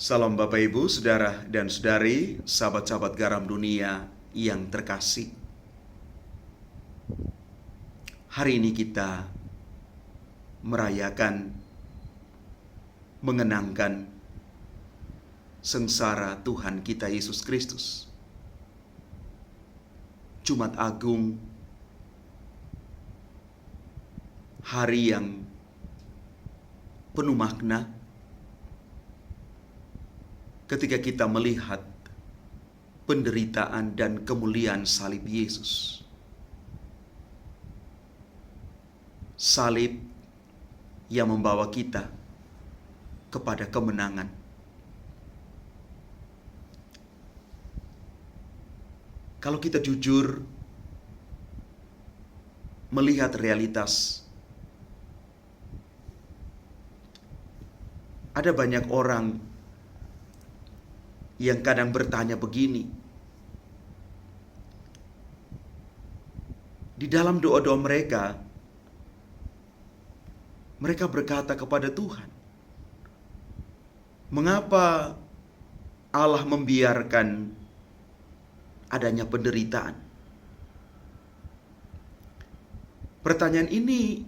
Salam Bapak Ibu, Saudara dan Saudari, sahabat-sahabat garam dunia yang terkasih. Hari ini kita merayakan, mengenangkan sengsara Tuhan kita Yesus Kristus. Jumat Agung, hari yang penuh makna ketika kita melihat penderitaan dan kemuliaan salib Yesus. Salib yang membawa kita kepada kemenangan. Kalau kita jujur melihat realitas, ada banyak orang yang kadang bertanya begini, di dalam doa-doa mereka berkata kepada Tuhan, mengapa Allah membiarkan adanya penderitaan? Pertanyaan ini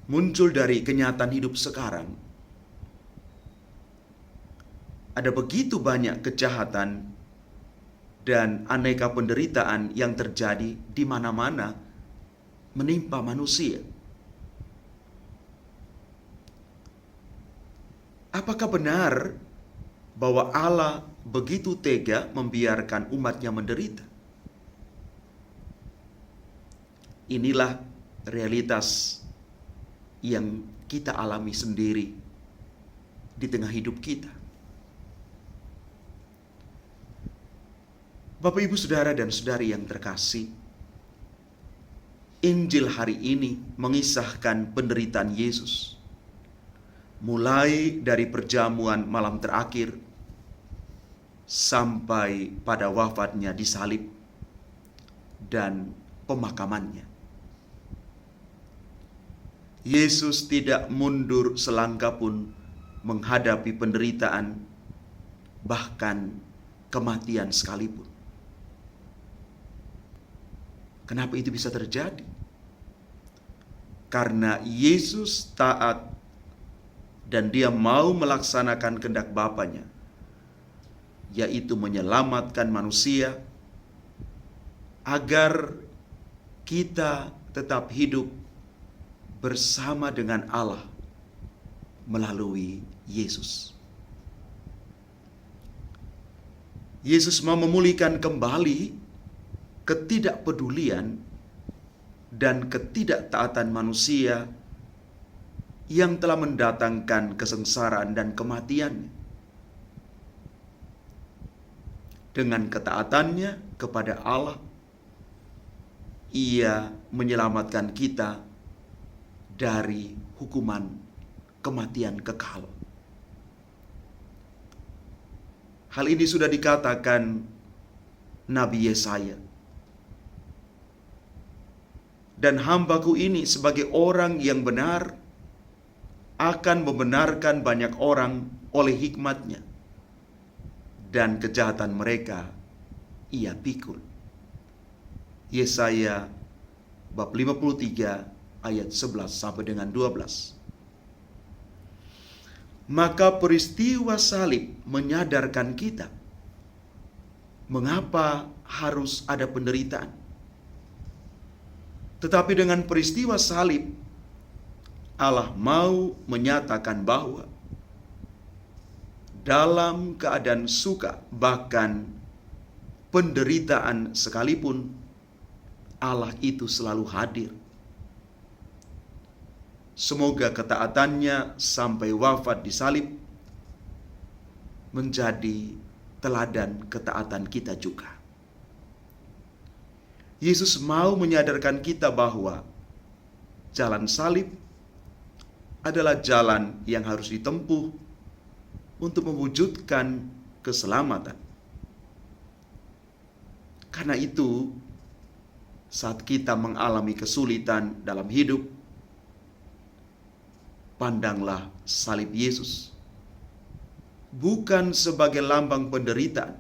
muncul dari kenyataan hidup sekarang. Ada begitu banyak kejahatan dan aneka penderitaan yang terjadi di mana-mana menimpa manusia. Apakah benar bahwa Allah begitu tega membiarkan umatnya menderita? Inilah realitas yang kita alami sendiri di tengah hidup kita. Bapak, Ibu, Saudara, dan Saudari yang terkasih, Injil hari ini mengisahkan penderitaan Yesus. Mulai dari perjamuan malam terakhir sampai pada wafatnya di salib dan pemakamannya. Yesus tidak mundur selangkah pun menghadapi penderitaan, bahkan kematian sekalipun. Kenapa itu bisa terjadi? Karena Yesus taat dan dia mau melaksanakan kehendak Bapanya, yaitu menyelamatkan manusia agar kita tetap hidup bersama dengan Allah melalui Yesus. Yesus mau memulihkan kembali ketidakpedulian dan ketidaktaatan manusia yang telah mendatangkan kesengsaraan dan kematian. Dengan ketaatannya kepada Allah, Ia menyelamatkan kita dari hukuman kematian kekal. Hal ini sudah dikatakan Nabi Yesaya. Dan hambaku ini sebagai orang yang benar akan membenarkan banyak orang oleh hikmatnya, dan kejahatan mereka Ia pikul. Yesaya bab 53 ayat 11 sampai dengan 12. Maka peristiwa salib menyadarkan kita mengapa harus ada penderitaan. Tetapi dengan peristiwa salib, Allah mau menyatakan bahwa dalam keadaan suka, bahkan penderitaan sekalipun, Allah itu selalu hadir. Semoga ketaatannya sampai wafat di salib menjadi teladan ketaatan kita juga. Yesus mau menyadarkan kita bahwa jalan salib adalah jalan yang harus ditempuh untuk mewujudkan keselamatan. Karena itu, saat kita mengalami kesulitan dalam hidup, pandanglah salib Yesus. bukan sebagai lambang penderitaan,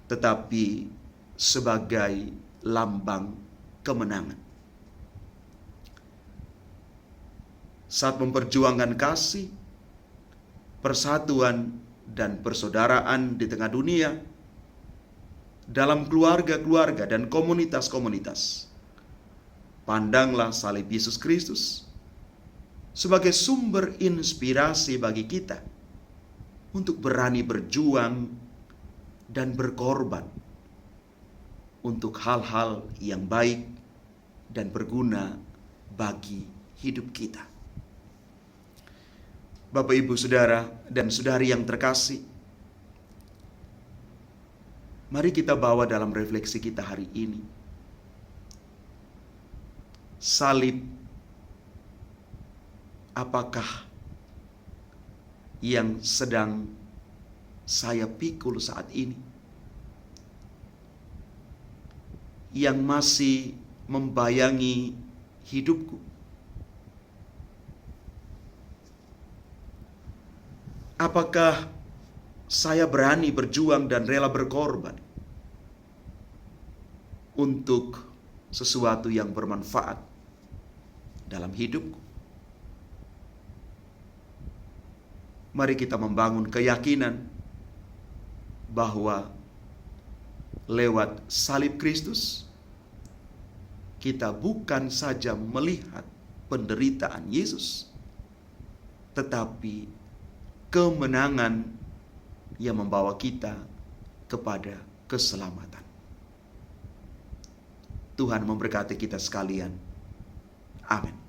tetapi sebagai lambang kemenangan. Saat memperjuangkan kasih, persatuan, dan persaudaraan di tengah dunia, dalam keluarga-keluarga dan komunitas-komunitas, pandanglah salib Yesus Kristus sebagai sumber inspirasi bagi kita untuk berani berjuang dan berkorban untuk hal-hal yang baik dan berguna bagi hidup kita. Bapak, Ibu, Saudara, dan Saudari yang terkasih, mari kita bawa dalam refleksi kita hari ini. Salib, apakah yang sedang saya pikul saat ini? Yang masih membayangi hidupku? Apakah saya berani berjuang dan rela berkorban untuk sesuatu yang bermanfaat dalam hidupku? Mari kita membangun keyakinan bahwa lewat salib Kristus, kita bukan saja melihat penderitaan Yesus, tetapi kemenangan yang membawa kita kepada keselamatan. Tuhan memberkati kita sekalian. Amin.